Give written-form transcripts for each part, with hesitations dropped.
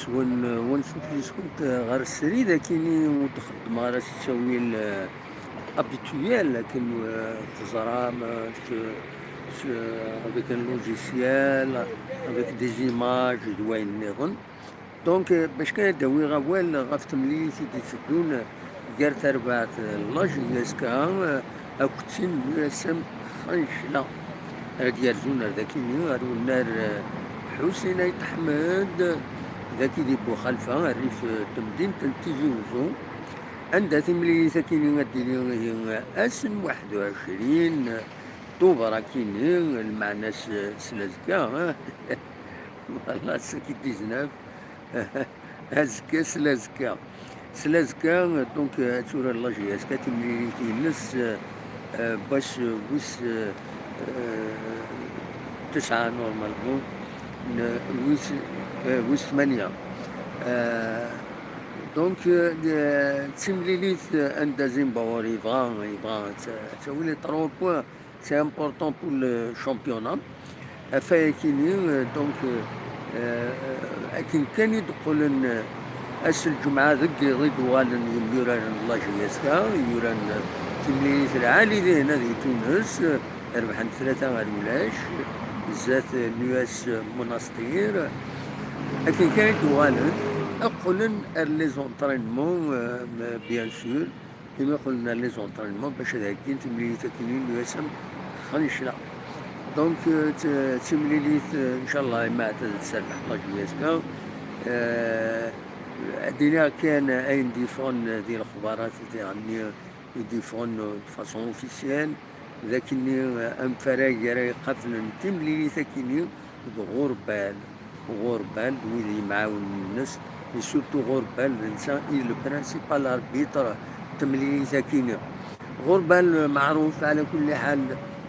ونشوف كنت غير السري كيني وتخدم غير التسويل ابيتويال، لكن تزرع avec un logiciel avec des images دوين نظن. دونك باش كان داوي غوال غاف تمليتي دي تدون غير تربعت لاجياس كان اكوتين يسم خنشلا ديال زونا ذاكيني غادو النار حسين يتحمد ذاكي دي بو خلفه الريف تمدين تنتيجي وزو عندها تملي ساكيني غادي اسم 21 طوبرا كيني المعنى سلازكا والله ساكي 19 هزكا سلازكا دونك تورا لاجياس كتملي تينس باش ويس 9 نورمالمون ويس 8. دونك تمليليت عندها زيمباور يبغى تسوي 3 بوان. سي امبورطون بور لو شامبيونا فايا كيني. دونك كان يدخل أس الجمعة ذك رضوان يوران لاجياسكا يوران تمليليت العالي ذي هنا ذي تونس ربحان 3 غير ولاش بزاف نواس مناستير. لكن كان دوالن أقولن لي زونطرينمون بيان سور كيما قلنا لي زونطرينمون باش هاكين تمليليت كاينين نواسم خنشلا. دونك تمليليت ان شاء الله ما تسرح لاجياسكا. دينا كان اين ديفون ديال الاخبارات يعني يديفون فاسون اوفيسيال، لكني ام فراغ راهي قتل تمليليت كاينين غربال ويلي معاون الناس سورتو غربال الانسان لو برانسيبال اربيتر تمليليت كاينين. غربال معروف على كل حال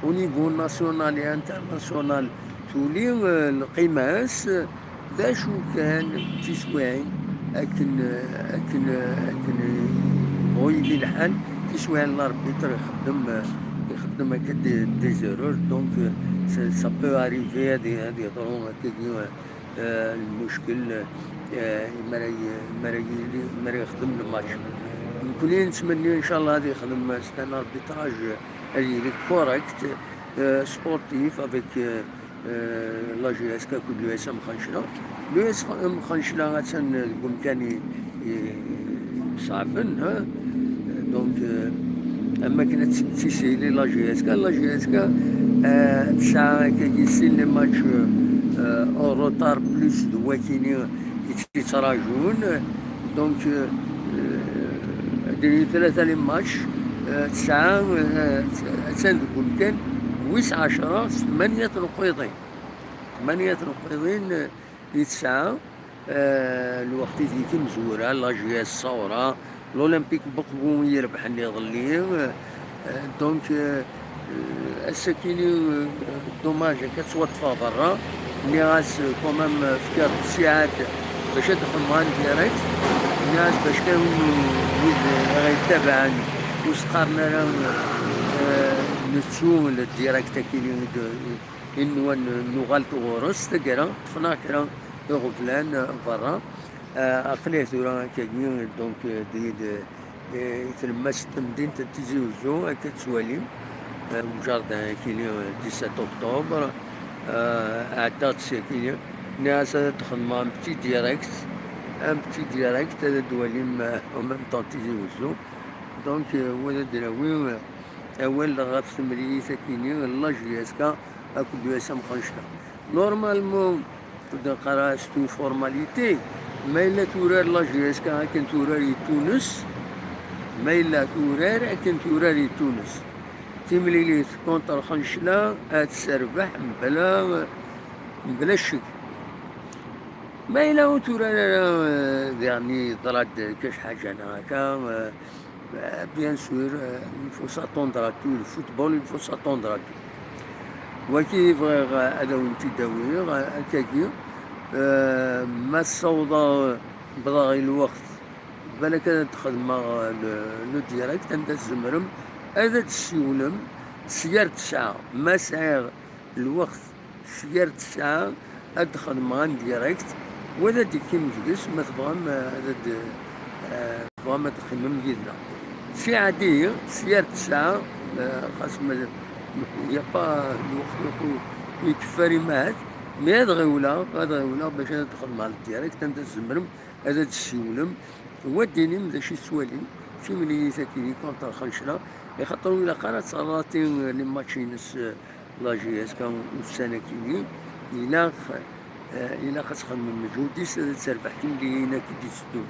ونيفو ناسيونال انترناسيونال تولي القماس شو كان تسواعين لكن غويلي الحال تسواعين الاربيتر يخدم هكا دي زيرور. دونك سا بو اريفي هادي ضروري هكا المشكل ما يخدم الماتش. نكون نتمنى ان شاء الله غادي يخدم ستان اربيتراج اللي كوريكت سبورتيف افيك لا جي اس كا كل اس مخنشله لو اس مخنشله غاتن بامكاني صعبن دونك اما كانت تسيلي لا جي اس كا تسعه كيسيل لي ماتش او روتار بلوس دو كيني يتراجعون. دونك ديري 3 لي ماتش 9 تساند بامكان 10 8 نقيضين 9 الوقت يتم مزوره لاجيا الصوره الاولمبيك بقبو يربح اللي ظليه. دونك السكيني دوماج كتوطفى برا اللي غاس كومام فكر الساعات باش تدخل معانا ديريكت الناس باش كانوا غيتابعن وسقارنا نتسو الديريكت كيني انو نغالطو غورس تقرا فناكرا غفلان برا اقنيه ثورا كاين. دونك ديد تلمس تمدين تيجي وزو كتسواليم وجاردان كيني 17 اكتوبر عدات كيني ناس تخدم ان بتي ديريكت هذا دواليم او ميم طون تيجي وزو. دونك ولا دراوي اول غاف تمريت كيني لا جياسكا اكو دواسا مخنشله نورمالمون قرا ستو فورماليتي ما الا تورار لا جياسكا كان توراري تونس ما الا تورار كان توراري تونس تمليليت كونتر خنشله تسربح بلا شك. ما الا تورار يعني ضرات كاش حاجه انا هكا بيان سور يفو ساتوندر تو الفوتبول يفو ساتوندر تو وكيف هذا وانتي داوي هكاكي ما الصوضة بضاغي الوقت بالك تخدم لو ديريكت عند الزمرم هذا تسيولم سيار 9 ما سعير الوقت سيار 9 ادخل مع ديريكت وهذا كيما تقيس ما تبغام هذا تبغام تخمم يدنا سي عادية سيارة ساعة خاص ما يا با الوقت يكفى مات مي هاد غيولا باش انا تدخل مع الديريكت انت تزمرم هذا تسيولم وديني من شي سوالين في ملي ساكيني كونتر خنشرة يخاطر إلا قرات صلاتين لي ماتشينس لا جي اس كان السنة كيني إلا إلا خاص تخمم مجهود ديس تربح تملينا كي تسدو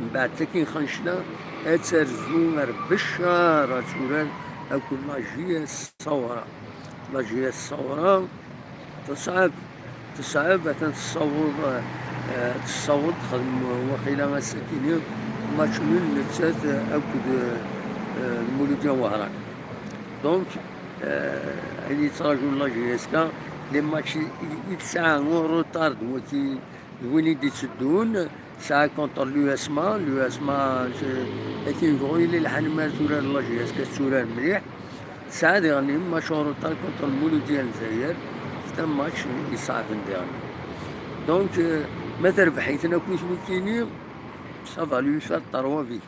من بعد تاكين خنشلة ترزو ربشة توران أكل لا جي اس الصورة لا جي اس الصورة تصعب تصور تخدم وقيلا مساكين ماتش من نتسات أكد المولودية وهران دونك اللي تراجعوا لا جي اس كا لي ماتش يتسعى روتارد وكي وين يدي تسدون ساعة كونتر لو اس ما لكن يقول لي الحن ما سوران لا جي اس كا سوران مليح ساعة يعني ماتش روتارد كونتر المولودية الجزائر حتى ماتش يصعب نديرو دونك ما تربحيت انا كنت وكيني صافا لو فات طروا بيك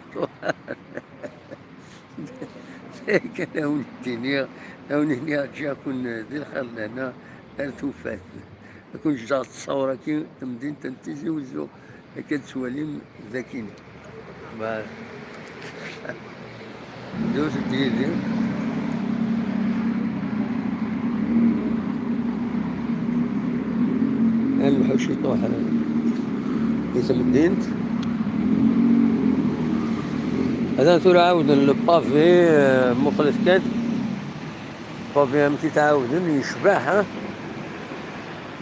كان هوني هنا جا كون دي الخير لهنا ارتوفات كون جات الصورة كي تمدين تنتيجي وزو كانت سواليم ذاكين دوز ديالي الحوش يطوح يسم مدينة هذا ثورة عاود البافي مخلف كاد بافي متي تعاود يشبح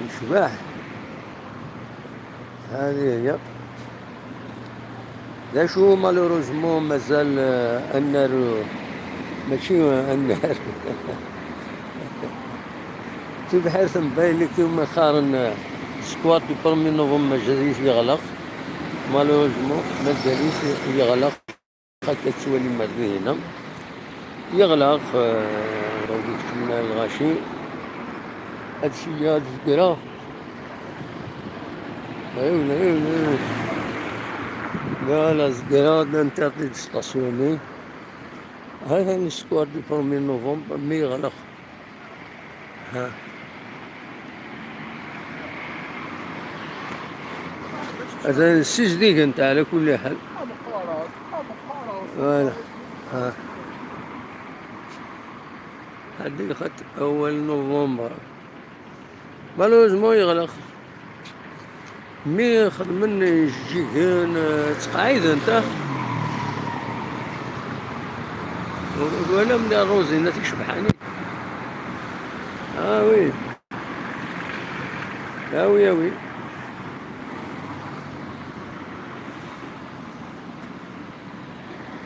يشبح هذه هي لا شو مالوروزمون مازال النار ماشي النار في بحير تنباين لك يوم خارن سكوات دو برومي نوفمبر مازاليش يغلق مالوروزمون مازاليش يغلق هكا تسوالي مرضي هنا يغلق راهو كتمنا الغاشي هادشي هاد الزقرا ايوا لا زقرا نانتردي ستاسيوني هذا السكوات دو برومي نوفمبر مي يغلق ها هذا السيس ديك انت على كل حال فوالا ها هذيك خط أول نوفمبر مالوزمون يغلق مي خدمن يجيكن تقعيد انت ولا من الروزينة تشبحاني وي وي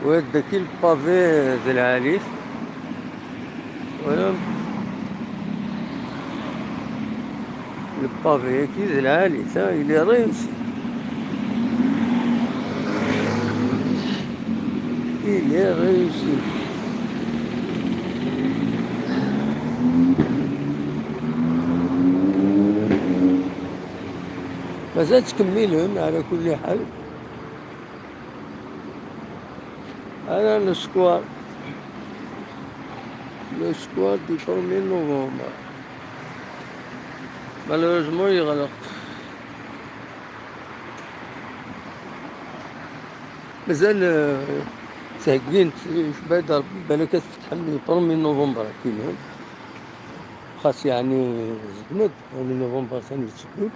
وهذاك البافي ذي العاليف ولا البافي هكي ذي العاليف اللي ريمسي مازال تكملون على كل حال هذا السكوار دي برومي نوفمبر مالوروزمون يغلق مازال تهكين بعد ربي بالك تفتح لي برومي نوفمبر كيما خاص يعني زبنت برومي نوفمبر ثاني تسكت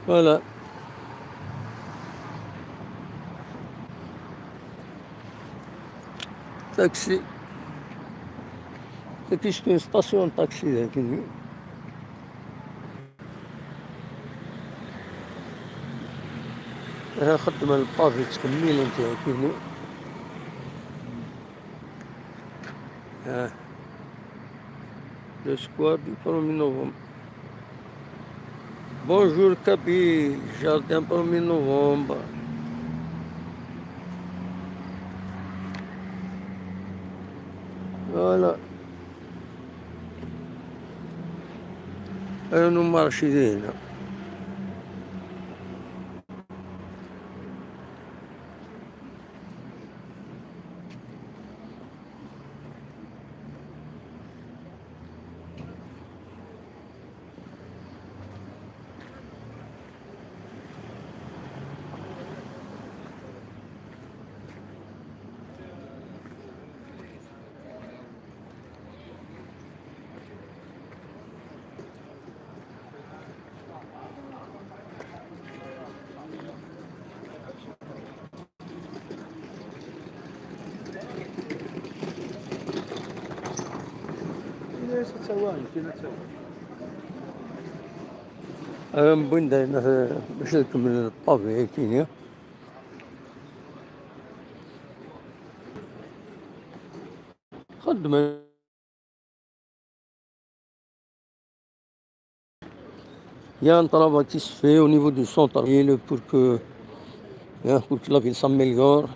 فوالا تاكسي كاين ستاسيون طاكسي ذاك انا خدم البافي تكمل انت كيما لو سكواد دو برومي نوفمبر بونجور كابيل جاردان برومي نوفمبر فوالا أنا مرشدين. أنا بندا باش نكمل الطبيعي كينيا. خدمة il y a un travail qui se fait au niveau du centre ville pour que la ville s'améliore.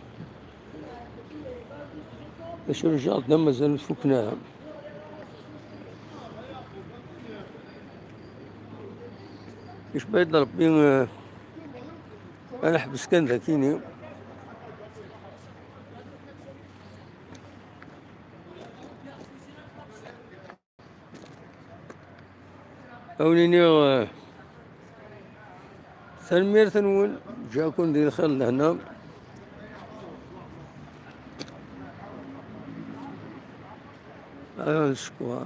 باش الجاردن مازال فكناها. باش بعد ربي أنا حبس كان ذاكيني. أوليني ثنمير ثنول جاكون ديال الخير لهنا. شكوى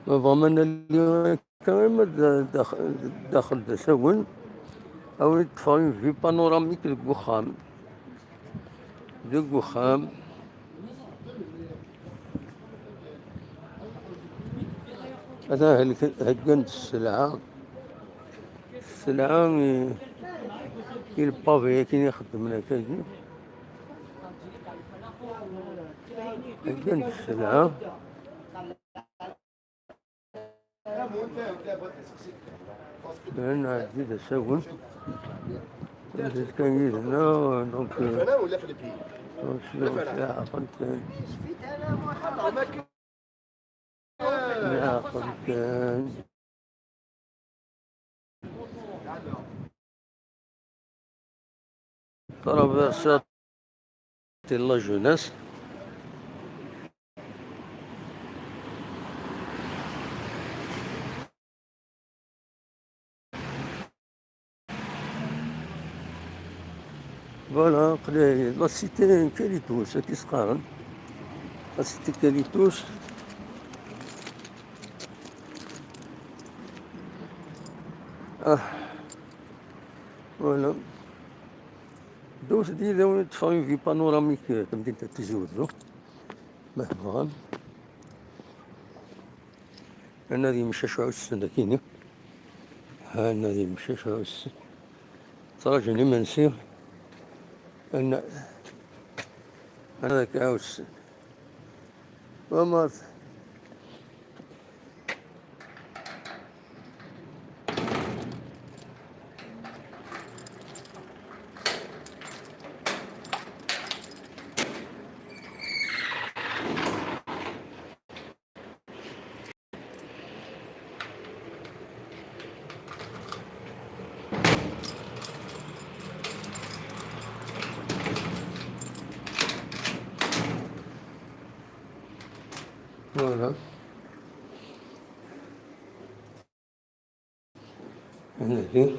ضمن اللي كان داخل تسون أو تفاهم في بانوراميك الوخام هذا هكذا السلعة البافي كي يخدم لك هكذا السلعة. لأن عديد أسوي كان يدنا دونك سلعة فلتان traversat la jeunesse. Voilà, la cité Kalitos, qui se rend. La cité Kalitos. Voilà. دوس دي تفاهم في بانوراميك مدينة التزوز مهما أنا ذي مشاش عوس كيني. أنا ذي مشاش عوس تراجعني منسير أن هذاك عوس ومات. Voilà. هذه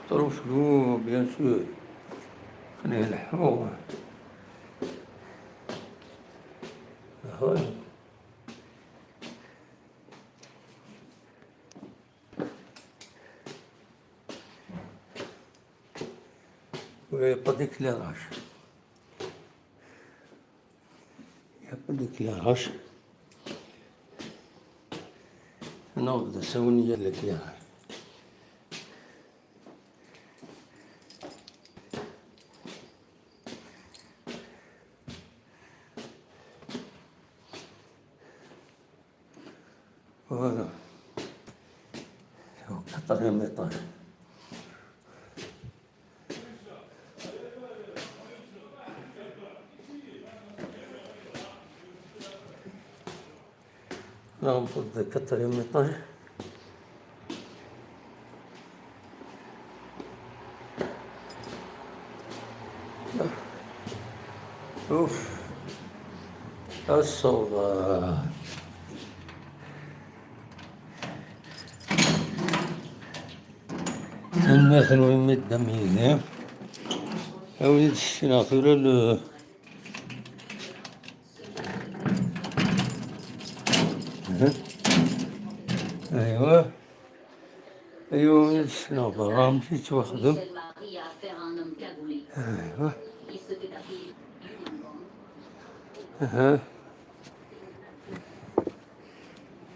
تعرف له بيان سور خليه يلحقوه. Il n'y a pas d'éclairage. Il n'y a pas d'éclairage. Non, ça on y a de l'éclairage. فوالا حط لهم الطاش. نفض كتر يوم الطاش. اوف الصوت الناس وين الدمية أولاد السناتورة أيوة أيوة ولاد السناتورة راهم تيتواخدم. أيوة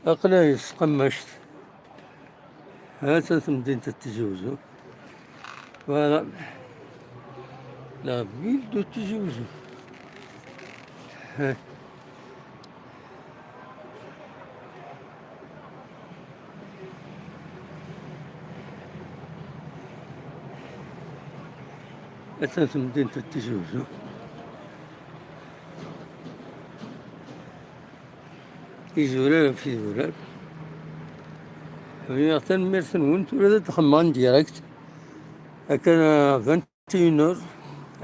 أقلايص قمشت هاتا مدينة التجوزو. فوالا لا فيل دو تجوزو. هاتا مدينة التجوزو. في زرار في زرار هي تنميرسن وانت ولا تخمان ديريكت هكا 21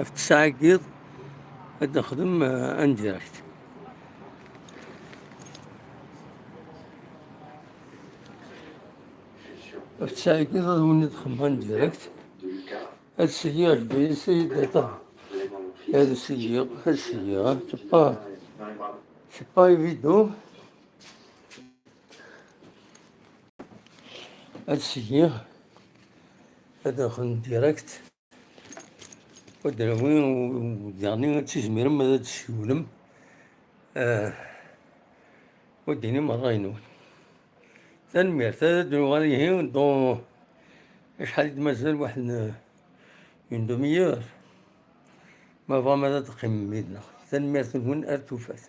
في 9 كيض نخدم ان ديريكت. في 9 كيض وني تخمان ديريكت. هاد السيارة البي سي داتا هاد السيارة سي با ايفيدون. هاد السيارة هادا خدم ديريكت ودراوين وديعني تيزمير مادا تسولم وديني مرة ينون تنميرت هاد غالي دون شحال مازال واحد اون دوميور ما فا مادا تقيم بيدنا. تنميرت نون ارتوفات.